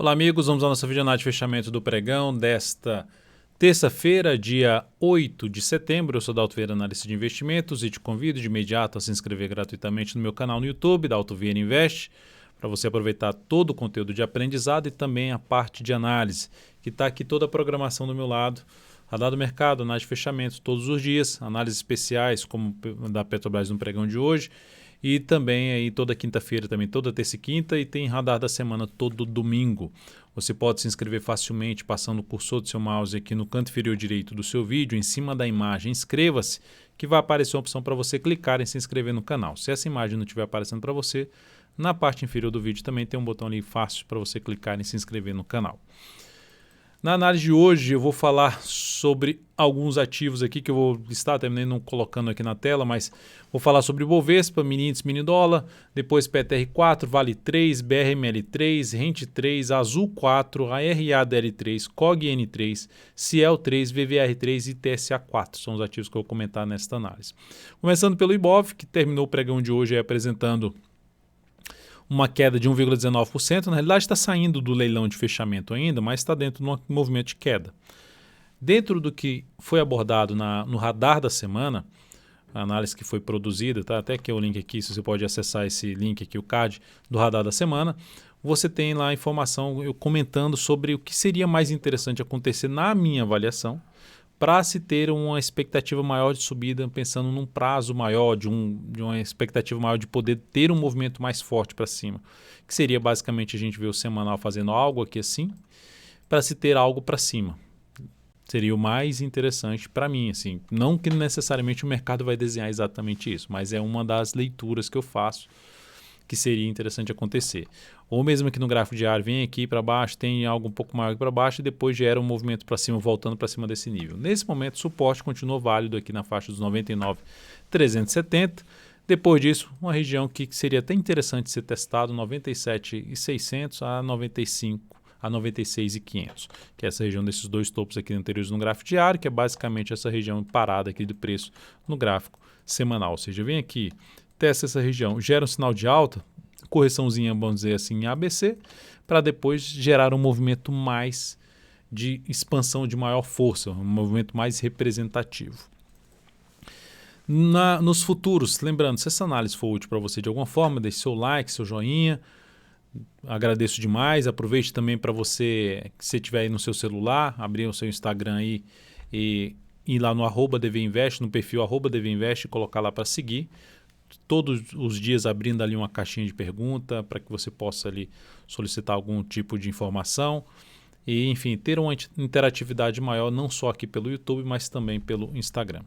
Olá amigos, vamos à nossa videoanálise de fechamento do pregão desta terça-feira, dia 8 de setembro. Eu sou Dalto Vieira, analista de investimentos, e te convido de imediato a se inscrever gratuitamente no meu canal no YouTube, Dalto Vieira Invest, para você aproveitar todo o conteúdo de aprendizado e também a parte de análise, que está aqui toda a programação do meu lado. Radar do mercado, análise de fechamentos todos os dias, análises especiais como da Petrobras no pregão de hoje, e também aí toda quinta-feira, também toda terça e quinta, e tem radar da semana todo domingo. Você pode se inscrever facilmente passando o cursor do seu mouse aqui no canto inferior direito do seu vídeo, em cima da imagem, inscreva-se, que vai aparecer uma opção para você clicar em se inscrever no canal. Se essa imagem não estiver aparecendo para você, na parte inferior do vídeo também tem um botão ali fácil para você clicar em se inscrever no canal. Na análise de hoje eu vou falar sobre alguns ativos aqui que eu vou listar, terminei não colocando aqui na tela, mas vou falar sobre Bovespa, mini índice, mini dólar, depois PTR4, Vale 3, BRML3, Rente 3, Azul 4, ARADL3, COGN3, Ciel 3, VVR3 e TSA4. São os ativos que eu vou comentar nesta análise. Começando pelo Ibov, que terminou o pregão de hoje apresentando uma queda de 1,19%, na realidade está saindo do leilão de fechamento ainda, mas está dentro de um movimento de queda. Dentro do que foi abordado no radar da semana, a análise que foi produzida, tá? Até que é o link aqui, se você pode acessar esse link aqui, o card do radar da semana, você tem lá a informação eu comentando sobre o que seria mais interessante acontecer na minha avaliação, para se ter uma expectativa maior de subida, pensando num prazo maior, de uma expectativa maior de poder ter um movimento mais forte para cima, que seria basicamente a gente ver o semanal fazendo algo aqui assim, para se ter algo para cima. Seria o mais interessante para mim, assim, não que necessariamente o mercado vai desenhar exatamente isso, mas é uma das leituras que eu faço que seria interessante acontecer. Ou mesmo que no gráfico diário vem aqui para baixo, tem algo um pouco maior para baixo e depois gera um movimento para cima, voltando para cima desse nível. Nesse momento, o suporte continua válido aqui na faixa dos 99,370. Depois disso, uma região que seria até interessante ser testado, 97,600 a 95 a 96,500, que é essa região desses dois topos aqui anteriores no gráfico diário, que é basicamente essa região parada aqui de preço no gráfico semanal. Ou seja, vem aqui, testa essa região, gera um sinal de alta, correçãozinha, vamos dizer assim, em ABC, para depois gerar um movimento mais de expansão de maior força, um movimento mais representativo. Nos futuros, lembrando, se essa análise for útil para você de alguma forma, deixe seu like, seu joinha, agradeço demais. Aproveite também para você, que você estiver aí no seu celular, abrir o seu Instagram aí e ir lá no @dvinvest, no perfil @dvinvest, e colocar lá para seguir. Todos os dias abrindo ali uma caixinha de pergunta para que você possa ali solicitar algum tipo de informação e, enfim, ter uma interatividade maior, não só aqui pelo YouTube, mas também pelo Instagram.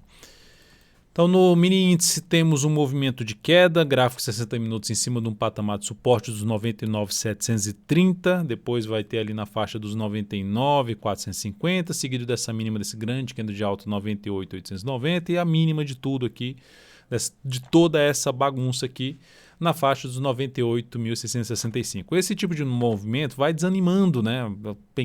Então, no mini índice temos um movimento de queda, gráfico 60 minutos em cima de um patamar de suporte dos 99,730, depois vai ter ali na faixa dos 99,450, seguido dessa mínima desse grande candle de alta 98,890 e a mínima de tudo aqui, de toda essa bagunça aqui, na faixa dos 98.665. Esse tipo de movimento vai desanimando, né?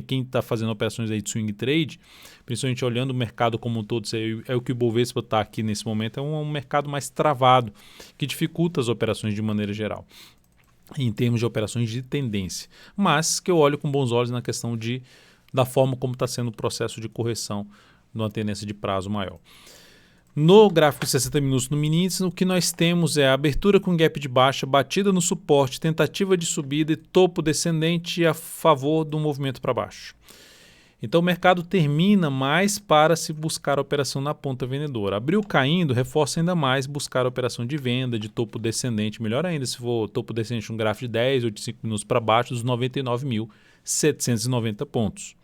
Quem está fazendo operações aí de swing trade, principalmente olhando o mercado como um todo, é o que o Bovespa está aqui nesse momento, é um mercado mais travado, que dificulta as operações de maneira geral, em termos de operações de tendência, mas que eu olho com bons olhos na questão da forma como está sendo o processo de correção numa tendência de prazo maior. No gráfico de 60 minutos no mini índice, o que nós temos é a abertura com gap de baixa, batida no suporte, tentativa de subida e topo descendente a favor do movimento para baixo. Então o mercado termina mais para se buscar a operação na ponta vendedora. Abriu caindo, reforça ainda mais buscar a operação de venda, de topo descendente. Melhor ainda se for topo descendente um gráfico de 10 ou de 5 minutos para baixo dos 99.790 pontos.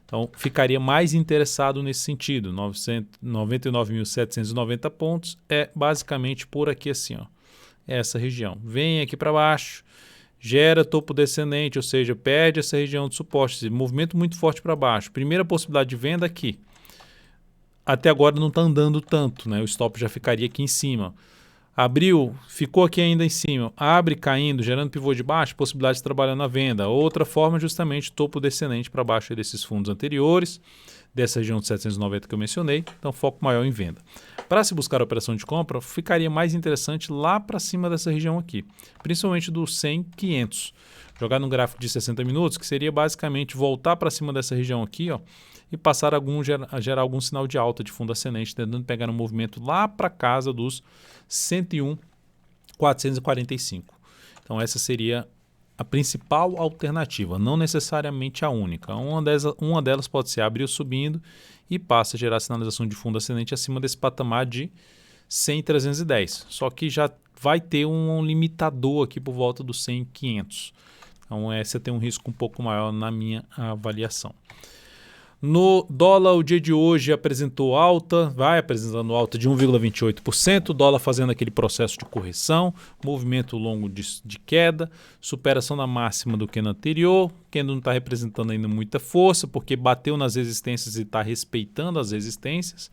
Então, ficaria mais interessado nesse sentido. 99.790 pontos é basicamente por aqui assim, ó, essa região. Vem aqui para baixo, gera topo descendente, ou seja, perde essa região de suporte, movimento muito forte para baixo. Primeira possibilidade de venda aqui. Até agora não está andando tanto, né? O stop já ficaria aqui em cima. Abriu, ficou aqui ainda em cima, abre caindo, gerando pivô de baixo, possibilidade de trabalhar na venda. Outra forma justamente topo descendente para baixo desses fundos anteriores. dessa região de 790 que eu mencionei, então foco maior em venda. Para se buscar a operação de compra, ficaria mais interessante lá para cima dessa região aqui, principalmente do 100, 500. Jogar no gráfico de 60 minutos, que seria basicamente voltar para cima dessa região aqui, ó, e passar a gerar algum sinal de alta de fundo ascendente, tentando pegar um movimento lá para casa dos 101,445. Então essa seria a principal alternativa, não necessariamente a única. Uma delas pode ser abrir subindo e passa a gerar sinalização de fundo ascendente acima desse patamar de 100,310. Só que já vai ter um limitador aqui por volta dos 100,500. Então essa tem um risco um pouco maior na minha avaliação. No dólar, o dia de hoje apresentou alta, vai apresentando alta de 1,28%, o dólar fazendo aquele processo de correção, movimento longo de queda, superação da máxima do que no anterior, que ainda não está representando ainda muita força, porque bateu nas resistências e está respeitando as resistências,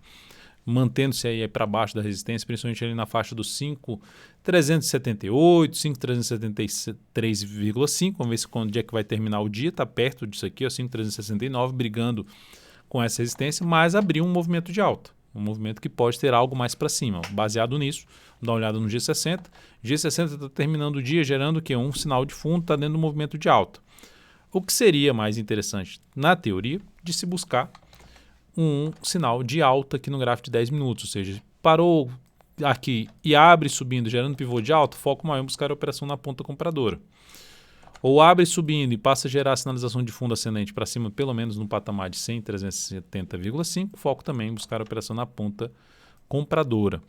mantendo-se aí para baixo da resistência, principalmente ali na faixa dos 5,378, 5,373,5. Vamos ver se quando é que vai terminar o dia, está perto disso aqui, 5,369, brigando com essa resistência, mas abriu um movimento de alta, um movimento que pode ter algo mais para cima. Baseado nisso, dá uma olhada no G60. G60 está terminando o dia gerando o quê? Um sinal de fundo, está dentro do movimento de alta. O que seria mais interessante, na teoria, de se buscar um sinal de alta aqui no gráfico de 10 minutos, ou seja, parou aqui e abre subindo, gerando pivô de alta, foco maior em buscar a operação na ponta compradora. Ou abre subindo e passa a gerar a sinalização de fundo ascendente para cima, pelo menos no patamar de 100,370,5, foco também em buscar a operação na ponta compradora.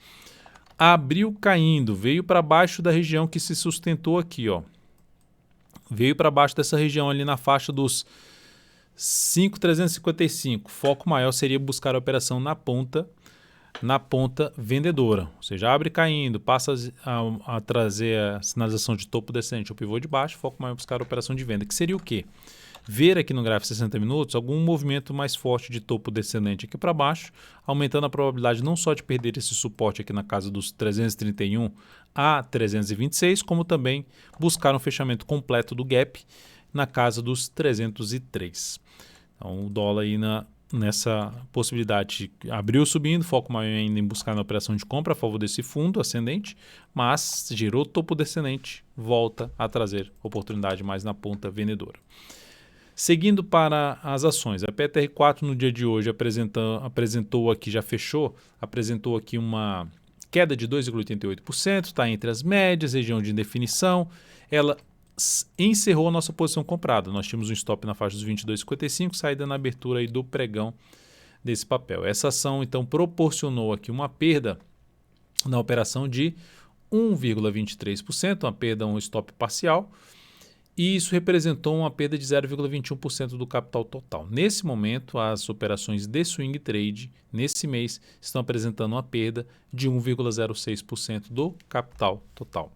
Abriu caindo, veio para baixo da região que se sustentou aqui, ó. Veio para baixo dessa região ali na faixa dos 5,355. Foco maior seria buscar a operação na ponta vendedora. Ou seja, abre caindo, passa a trazer a sinalização de topo descendente ou pivô de baixo, foco maior buscar a operação de venda, que seria o quê? Ver aqui no gráfico 60 minutos algum movimento mais forte de topo descendente aqui para baixo, aumentando a probabilidade não só de perder esse suporte aqui na casa dos 331 a 326, como também buscar um fechamento completo do gap na casa dos 303. Então o dólar aí nessa possibilidade abriu subindo, foco maior ainda em buscar na operação de compra a favor desse fundo ascendente, mas girou topo descendente, volta a trazer oportunidade mais na ponta vendedora. Seguindo para as ações, a PTR4 no dia de hoje apresentou aqui, já fechou, apresentou aqui uma queda de 2,88%, está entre as médias, região de indefinição, ela encerrou a nossa posição comprada. Nós tínhamos um stop na faixa dos 22,55, saída na abertura aí do pregão desse papel. Essa ação, então, proporcionou aqui uma perda na operação de 1,23%, uma perda, um stop parcial, e isso representou uma perda de 0,21% do capital total. Nesse momento, as operações de swing trade, nesse mês, estão apresentando uma perda de 1,06% do capital total.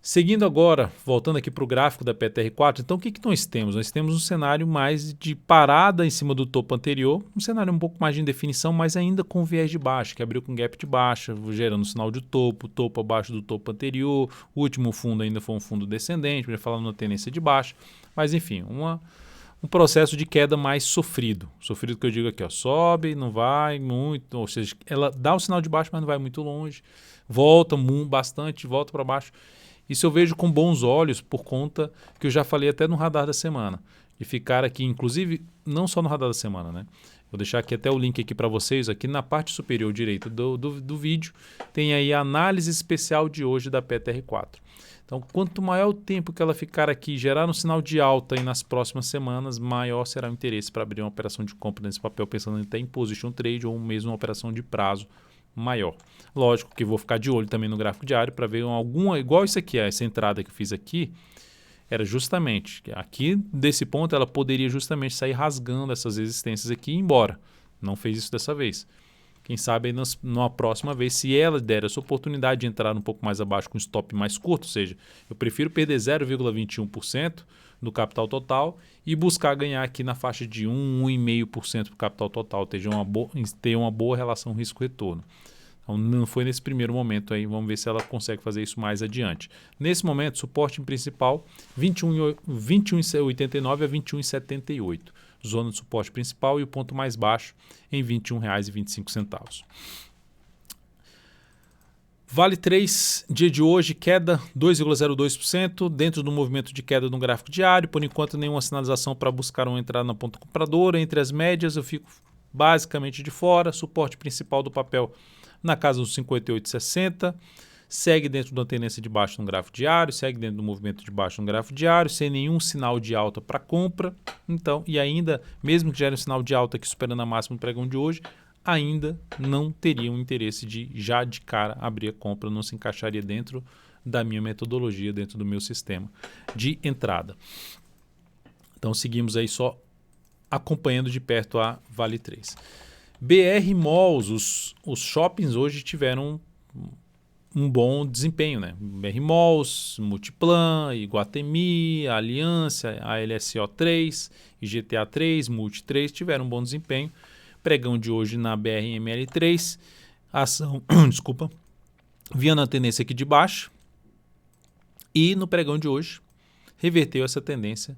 Seguindo agora, voltando aqui para o gráfico da PTR4, então o que nós temos? Nós temos um cenário mais de parada em cima do topo anterior, um cenário um pouco mais de indefinição, mas ainda com viés de baixa, que abriu com gap de baixa, gerando um sinal de topo abaixo do topo anterior, o último fundo ainda foi um fundo descendente, já falando na tendência de baixa, mas enfim, um processo de queda mais sofrido. Sofrido que eu digo aqui, ó, sobe, não vai muito, ou seja, ela dá o sinal de baixo, mas não vai muito longe, volta bastante, volta para baixo. Isso eu vejo com bons olhos por conta que eu já falei até no radar da semana. De ficar aqui, inclusive, não só no radar da semana, né? Vou deixar aqui até o link aqui para vocês. Aqui na parte superior direita do vídeo tem aí a análise especial de hoje da PTR4. Então, quanto maior o tempo que ela ficar aqui, gerar um sinal de alta aí nas próximas semanas, maior será o interesse para abrir uma operação de compra nesse papel, pensando até em position trade ou mesmo uma operação de prazo maior. Lógico que vou ficar de olho também no gráfico diário para ver alguma, igual isso aqui, essa entrada que eu fiz aqui, era justamente, aqui desse ponto ela poderia justamente sair rasgando essas resistências aqui e ir embora. Não fez isso dessa vez. Quem sabe aí numa próxima vez, se ela der essa oportunidade de entrar um pouco mais abaixo com stop mais curto, ou seja, eu prefiro perder 0,21% do capital total e buscar ganhar aqui na faixa de 1,5% do capital total, ter uma boa relação risco-retorno. Então, não foi nesse primeiro momento aí, vamos ver se ela consegue fazer isso mais adiante. Nesse momento, suporte principal 21,89 a 21,78. zona de suporte principal, e o ponto mais baixo em R$ 21,25. Vale 3, dia de hoje, queda 2,02%, dentro do movimento de queda no gráfico diário. Por enquanto, nenhuma sinalização para buscar uma entrada na ponta compradora. Entre as médias, eu fico basicamente de fora. Suporte principal do papel na casa dos 58,60. Segue dentro da tendência de baixo no gráfico diário, segue dentro do movimento de baixo no gráfico diário, sem nenhum sinal de alta para compra. Então, e ainda, mesmo que gere um sinal de alta aqui superando a máxima do pregão de hoje, ainda não teria um interesse de já de cara abrir a compra, não se encaixaria dentro da minha metodologia, dentro do meu sistema de entrada. Então seguimos aí só acompanhando de perto a Vale 3. BR Malls, os shoppings hoje tiveram um bom desempenho, né? BR Malls, Multiplan, Iguatemi, Aliança, ALSO3, IGTA3, Multi3 tiveram um bom desempenho. Pregão de hoje na BRML3, a ação, desculpa, vinha na tendência aqui de baixo e no pregão de hoje reverteu essa tendência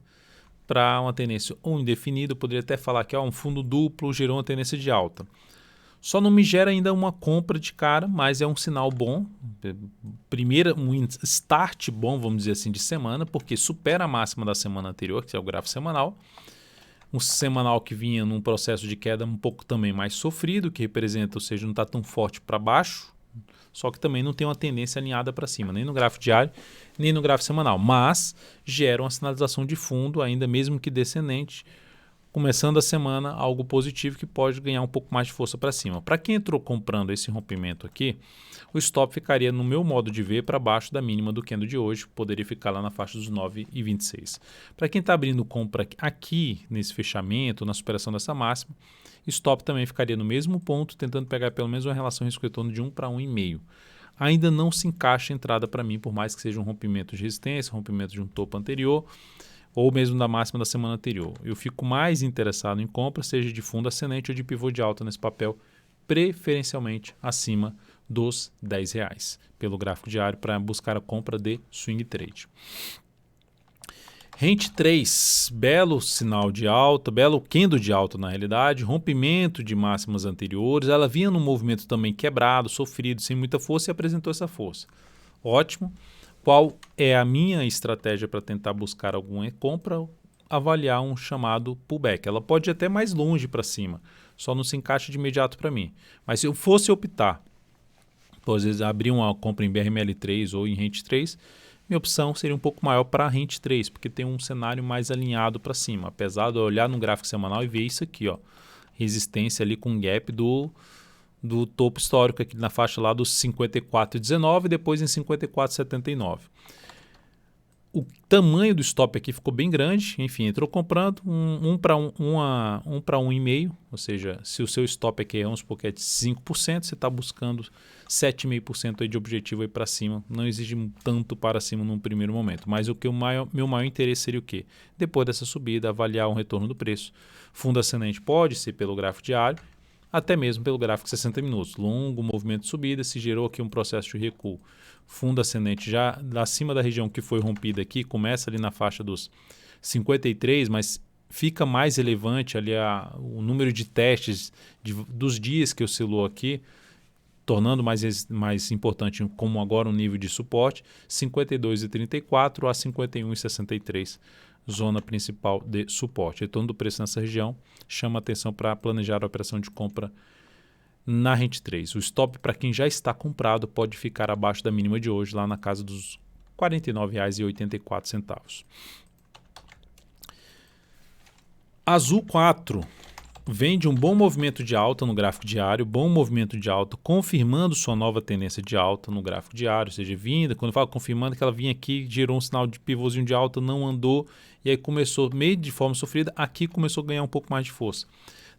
para uma tendência indefinida. Eu poderia até falar que um fundo duplo gerou uma tendência de alta. Só não me gera ainda uma compra de cara, mas é um sinal bom, um start bom, vamos dizer assim, de semana, porque supera a máxima da semana anterior, que é o gráfico semanal. Um semanal que vinha num processo de queda um pouco também mais sofrido, que representa, ou seja, não está tão forte para baixo, só que também não tem uma tendência alinhada para cima, nem no gráfico diário, nem no gráfico semanal, mas gera uma sinalização de fundo, ainda mesmo que descendente, começando a semana, algo positivo que pode ganhar um pouco mais de força para cima. Para quem entrou comprando esse rompimento aqui, o stop ficaria, no meu modo de ver, para baixo da mínima do candle de hoje, poderia ficar lá na faixa dos 9,26. Para quem está abrindo compra aqui, nesse fechamento, na superação dessa máxima, stop também ficaria no mesmo ponto, tentando pegar pelo menos uma relação risco-retorno de 1 para 1,5. Ainda não se encaixa a entrada para mim, por mais que seja um rompimento de resistência, rompimento de um topo anterior, ou mesmo da máxima da semana anterior. Eu fico mais interessado em compra, seja de fundo ascendente ou de pivô de alta nesse papel, preferencialmente acima dos R$10 pelo gráfico diário, para buscar a compra de swing trade. Rente 3, belo sinal de alta, belo candle de alta na realidade, rompimento de máximas anteriores. Ela vinha num movimento também quebrado, sofrido, sem muita força, e apresentou essa força. Ótimo. Qual é a minha estratégia para tentar buscar alguma compra? Avaliar um chamado pullback. Ela pode ir até mais longe para cima, só não se encaixa de imediato para mim. Mas se eu fosse optar, por às vezes abrir uma compra em BRML3 ou em Rente 3, minha opção seria um pouco maior para a Rente 3, porque tem um cenário mais alinhado para cima. Apesar de eu olhar no gráfico semanal e ver isso aqui, ó, resistência ali com gap do topo histórico aqui na faixa lá dos 54,19 e depois em 54,79. O tamanho do stop aqui ficou bem grande, enfim, entrou comprando um para 1,5, ou seja, se o seu stop aqui vamos supor que é de 5%, você está buscando 7,5% aí de objetivo aí para cima, não exige tanto para cima num primeiro momento, mas meu maior interesse seria o quê? Depois dessa subida, avaliar um retorno do preço. Fundo ascendente pode ser pelo gráfico diário, até mesmo pelo gráfico 60 minutos. Longo movimento de subida, se gerou aqui um processo de recuo. Fundo ascendente já acima da região que foi rompida aqui, começa ali na faixa dos 53, mas fica mais relevante ali o número de testes dos dias que oscilou aqui, tornando mais importante como agora um nível de suporte, 52,34 a 51,63. Zona principal de suporte. Retorno do preço nessa região chama atenção para planejar a operação de compra na Rente 3. O stop para quem já está comprado pode ficar abaixo da mínima de hoje, lá na casa dos R$ 49,84. Azul 4 vem de um bom movimento de alta no gráfico diário, bom movimento de alta, confirmando sua nova tendência de alta no gráfico diário, ou seja, vinda, quando eu falo confirmando, que ela vinha aqui, gerou um sinal de pivôzinho de alta, não andou, e aí começou, meio de forma sofrida, aqui começou a ganhar um pouco mais de força.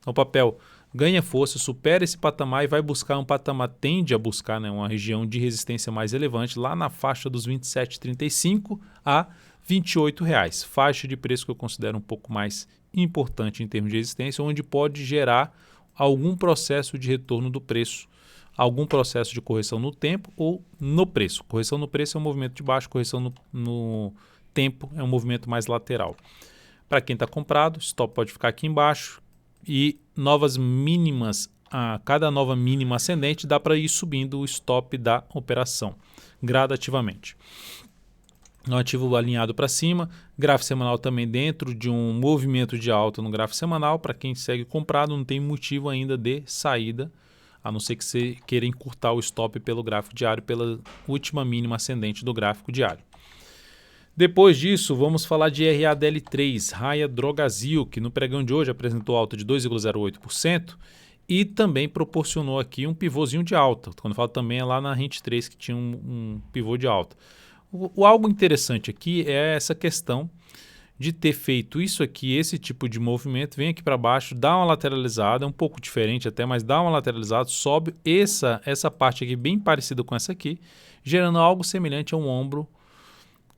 Então o papel ganha força, supera esse patamar e vai buscar um patamar, tende a buscar, né, uma região de resistência mais relevante, lá na faixa dos R$ 27,35 a R$ 28, faixa de preço que eu considero um pouco mais importante em termos de resistência, onde pode gerar algum processo de retorno do preço, algum processo de correção no tempo ou no preço. Correção no preço é um movimento de baixo, correção no tempo é um movimento mais lateral. Para quem está comprado, stop pode ficar aqui embaixo e novas mínimas, a cada nova mínima ascendente dá para ir subindo o stop da operação gradativamente. Um ativo alinhado para cima, gráfico semanal também dentro de um movimento de alta no gráfico semanal. Para quem segue comprado, não tem motivo ainda de saída, a não ser que você queira encurtar o stop pelo gráfico diário, pela última mínima ascendente do gráfico diário. Depois disso, vamos falar de RADL3, Raia Drogasil, que no pregão de hoje apresentou alta de 2,08% e também proporcionou aqui um pivôzinho de alta. Quando eu falo também é lá na Rente 3 que tinha um pivô de alta. O algo interessante aqui é essa questão de ter feito isso aqui, esse tipo de movimento, vem aqui para baixo, dá uma lateralizada, um pouco diferente até, mas dá uma lateralizada, sobe essa parte aqui bem parecida com essa aqui, gerando algo semelhante a um ombro,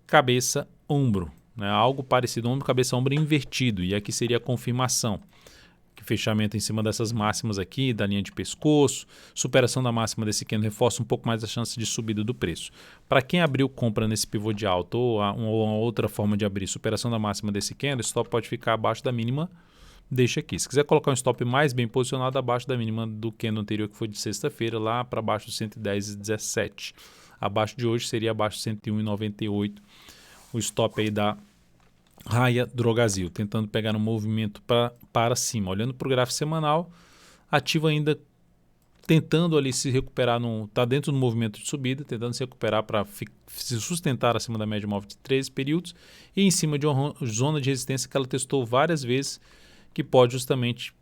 cabeça, ombro, né? Algo parecido, ombro, cabeça, ombro invertido, e aqui seria a confirmação. Fechamento em cima dessas máximas aqui, da linha de pescoço, superação da máxima desse candle reforça um pouco mais a chance de subida do preço. Para quem abriu compra nesse pivô de alta ou uma outra forma de abrir, superação da máxima desse candle, stop pode ficar abaixo da mínima, deixa aqui. Se quiser colocar um stop mais bem posicionado, abaixo da mínima do candle anterior, que foi de sexta-feira, lá para baixo de 110,17. Abaixo de hoje seria abaixo de 101,98. O stop aí da Raia Drogasil, tentando pegar um movimento para cima. Olhando para o gráfico semanal, ativo ainda tentando ali se recuperar, está dentro do movimento de subida, tentando se recuperar para se sustentar acima da média móvel de 13 períodos e em cima de uma zona de resistência que ela testou várias vezes, que pode justamente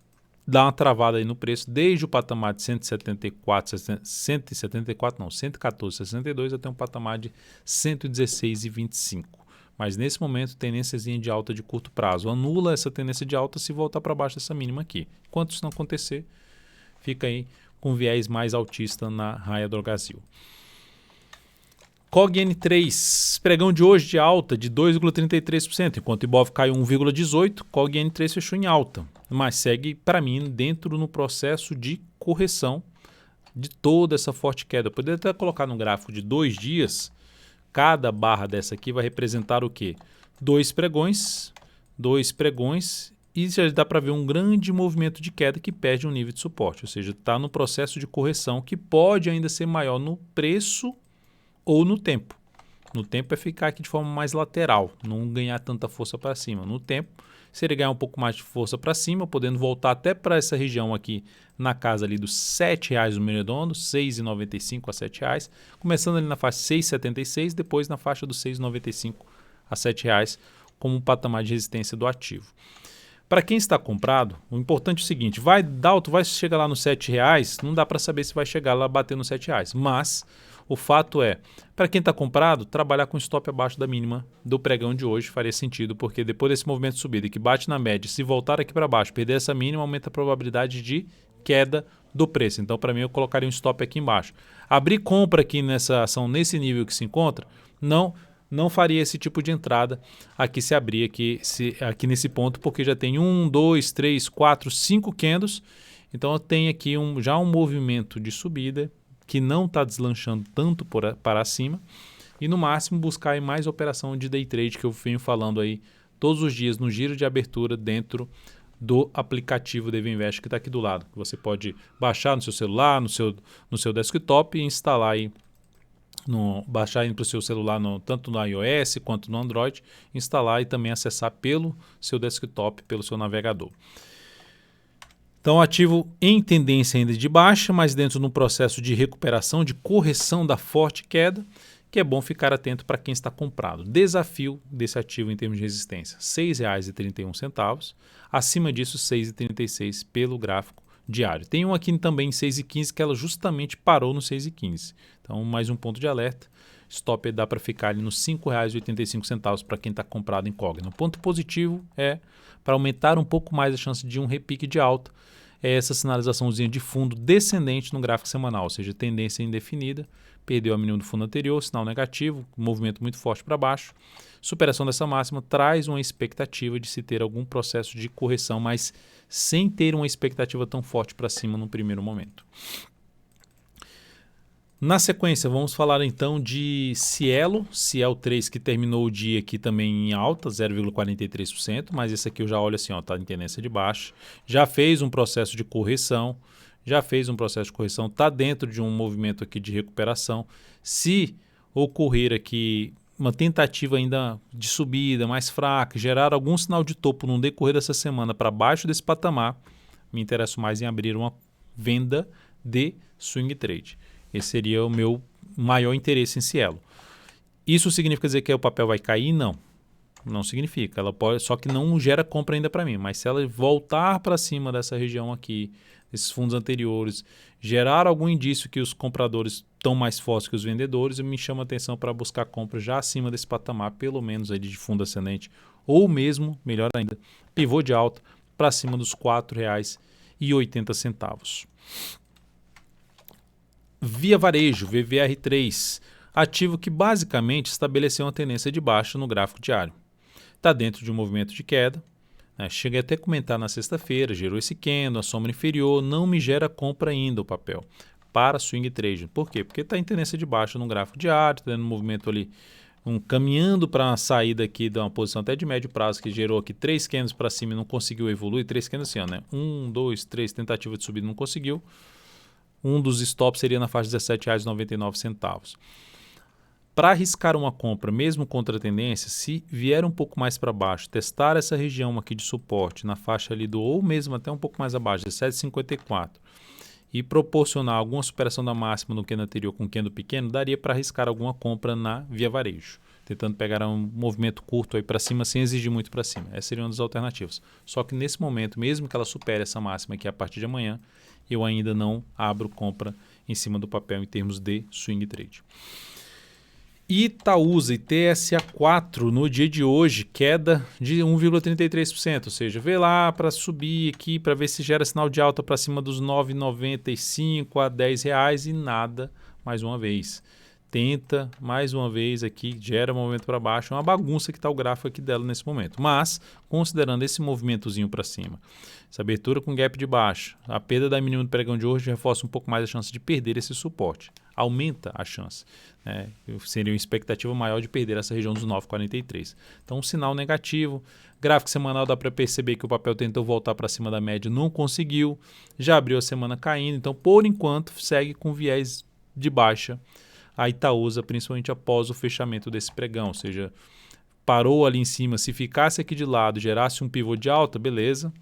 dar uma travada aí no preço, desde o patamar de 114,62 até um patamar de 116,25. Mas nesse momento, tendênciazinha de alta de curto prazo. Anula essa tendência de alta se voltar para baixo dessa mínima aqui. Enquanto isso não acontecer, fica aí com viés mais altista na Raia Drogasil. COG-N3, pregão de hoje de alta de 2,33%, enquanto o Ibov caiu 1,18%, COG-N3 fechou em alta, mas segue, para mim, dentro no processo de correção de toda essa forte queda. Eu poderia até colocar no gráfico de 2 dias. Cada barra dessa aqui vai representar o quê? Dois pregões, e já dá para ver um grande movimento de queda que perde um nível de suporte, ou seja, está no processo de correção que pode ainda ser maior no preço ou no tempo. No tempo é ficar aqui de forma mais lateral, não ganhar tanta força para cima. No tempo, se ele ganhar um pouco mais de força para cima, podendo voltar até para essa região aqui na casa ali dos R$ 7,00 no meio redondo, R$ 6,95 a R$ 7,00, começando ali na faixa 6,76, depois na faixa dos R$ 6,95 a R$ 7,00 como um patamar de resistência do ativo. Para quem está comprado, o importante é o seguinte, vai chegar lá nos R$ 7,00, não dá para saber se vai chegar lá bater nos R$ 7,00, mas o fato é, para quem está comprado, trabalhar com stop abaixo da mínima do pregão de hoje faria sentido, porque depois desse movimento de subida que bate na média, se voltar aqui para baixo, perder essa mínima, aumenta a probabilidade de queda do preço. Então, para mim, eu colocaria um stop aqui embaixo. Abrir compra aqui nessa ação, nesse nível que se encontra, não faria esse tipo de entrada aqui se abrir aqui nesse ponto, porque já tem 1, 2, 3, 4, 5 candles. Então, eu tenho aqui já um movimento de subida que não está deslanchando tanto para cima, e no máximo buscar aí mais operação de day trade que eu venho falando aí todos os dias no giro de abertura dentro do aplicativo DV Invest que está aqui do lado, que você pode baixar no seu celular, no seu desktop e instalar aí, baixar para o seu celular tanto no iOS quanto no Android, instalar e também acessar pelo seu desktop, pelo seu navegador. Então, ativo em tendência ainda de baixa, mas dentro de um processo de recuperação, de correção da forte queda, que é bom ficar atento para quem está comprado. Desafio desse ativo em termos de resistência, R$ 6,31. Acima disso, R$ 6,36 pelo gráfico diário. Tem um aqui também em 6,15 que ela justamente parou no 6,15. Então, mais um ponto de alerta. Stop dá para ficar ali nos R$ 5,85 para quem está comprado em incógnito. O ponto positivo é para aumentar um pouco mais a chance de um repique de alta, é essa sinalizaçãozinha de fundo descendente no gráfico semanal, ou seja, tendência indefinida, perdeu a mínima do fundo anterior, sinal negativo, movimento muito forte para baixo. Superação dessa máxima traz uma expectativa de se ter algum processo de correção, mas sem ter uma expectativa tão forte para cima no primeiro momento. Na sequência, vamos falar então de Cielo 3, que terminou o dia aqui também em alta, 0,43%, mas esse aqui eu já olho assim, ó, tá em tendência de baixa. Já fez um processo de correção, está dentro de um movimento aqui de recuperação. Se ocorrer aqui uma tentativa ainda de subida mais fraca, gerar algum sinal de topo no decorrer dessa semana para baixo desse patamar, me interesso mais em abrir uma venda de swing trade. Esse seria o meu maior interesse em Cielo. Isso significa dizer que o papel vai cair? Não. Não significa. Ela pode, só que não gera compra ainda para mim. Mas se ela voltar para cima dessa região aqui, esses fundos anteriores, gerar algum indício que os compradores estão mais fortes que os vendedores, me chama a atenção para buscar compra já acima desse patamar, pelo menos aí de fundo ascendente, ou mesmo, melhor ainda, pivô de alta para cima dos R$ 4,80. Via Varejo, VVR3, ativo que basicamente estabeleceu uma tendência de baixa no gráfico diário. Está dentro de um movimento de queda, né? Cheguei até a comentar na sexta-feira, gerou esse candle, a sombra inferior, não me gera compra ainda o papel para swing trade. Por quê? Porque está em tendência de baixa no gráfico diário, está dando um movimento ali, caminhando para uma saída aqui de uma posição até de médio prazo, que gerou aqui 3 candles para cima e não conseguiu evoluir, 3 candles assim, ó, né? 1, 2, 3 tentativa de subida, não conseguiu. Um dos stops seria na faixa de R$ 17,99. Para arriscar uma compra, mesmo contra a tendência, se vier um pouco mais para baixo, testar essa região aqui de suporte na faixa ali do, ou mesmo até um pouco mais abaixo, de 7,54, e proporcionar alguma superação da máxima no candle anterior com candle pequeno, daria para arriscar alguma compra na Via Varejo, tentando pegar um movimento curto aí para cima sem exigir muito para cima. Essa seria uma das alternativas. Só que nesse momento, mesmo que ela supere essa máxima aqui a partir de amanhã, eu ainda não abro compra em cima do papel em termos de swing trade. Itaúsa e TSA4 no dia de hoje, queda de 1,33%, ou seja, vê lá para subir aqui para ver se gera sinal de alta para cima dos R$ 9,95 a R$ 10 e nada mais uma vez. Tenta mais uma vez aqui, gera movimento para baixo, é uma bagunça que está o gráfico aqui dela nesse momento. Mas, considerando esse movimentozinho para cima, essa abertura com gap de baixa, a perda da mínima do pregão de hoje reforça um pouco mais a chance de perder esse suporte. Aumenta a chance. Né? Seria uma expectativa maior de perder essa região dos 9,43. Então, um sinal negativo. Gráfico semanal dá para perceber que o papel tentou voltar para cima da média, não conseguiu. Já abriu a semana caindo. Então, por enquanto, segue com viés de baixa a Itaúsa, principalmente após o fechamento desse pregão. Ou seja, parou ali em cima. Se ficasse aqui de lado, gerasse um pivô de alta, beleza.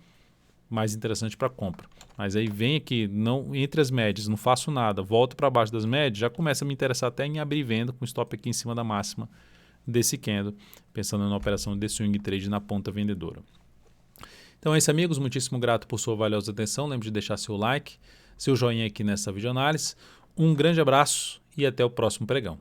Mais interessante para compra. Mas aí vem aqui, não, entre as médias, não faço nada, volto para baixo das médias, já começa a me interessar até em abrir venda com stop aqui em cima da máxima desse candle, pensando na operação de swing trade na ponta vendedora. Então é isso, amigos, muitíssimo grato por sua valiosa atenção, lembre de deixar seu like, seu joinha aqui nessa videoanálise, um grande abraço e até o próximo pregão.